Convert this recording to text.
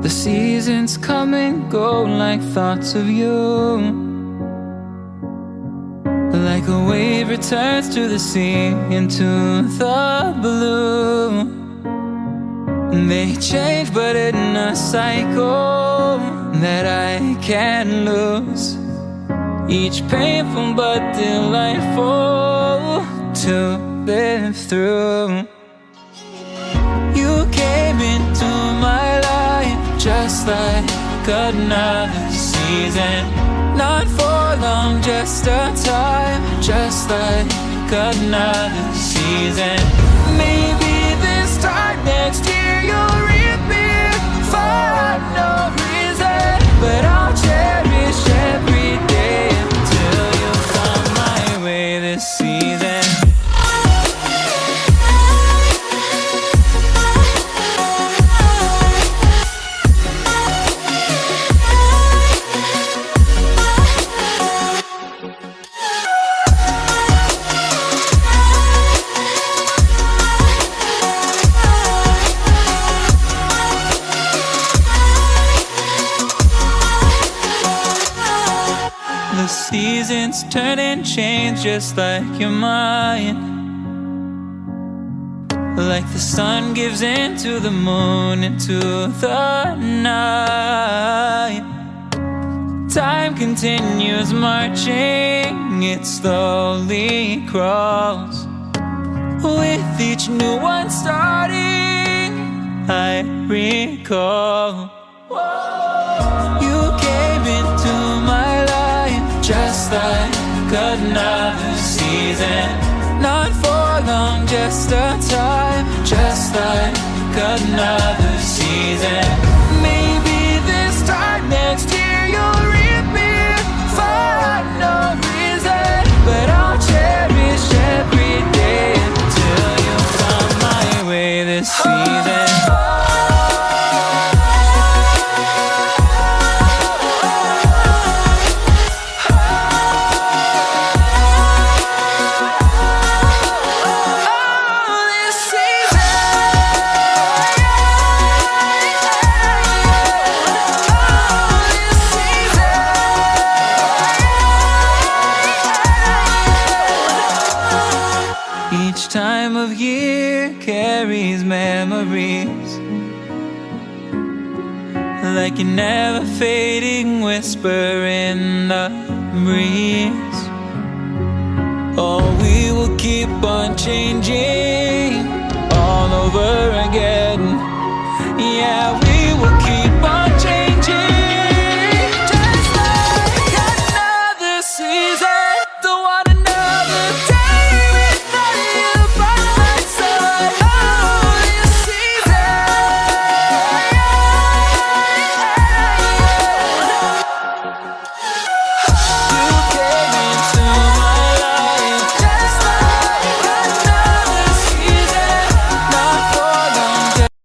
The seasons come and go like thoughts of you. Like a wave returns to the sea, into the blue. They change but in a cycle that I can't lose. Each painful but delightful to live through. You came into my life just like another season. Not for long, just a time, just like another season. Maybe this time next year you'll reappear for no reason, but I'll cherish every day until you come my way this season. The seasons turn and change just like your mind. Like the sun gives into the moon, into the night. Time continues marching, it slowly crawls. With each new one starting, I recall. You came into my life just like another season. Not for long, just a time, just like another season. Maybe this time next year you'll reappear for no reason, but I'll cherish every day until you come my way this season. Each time of year carries memories, like a never fading whisper in the breeze.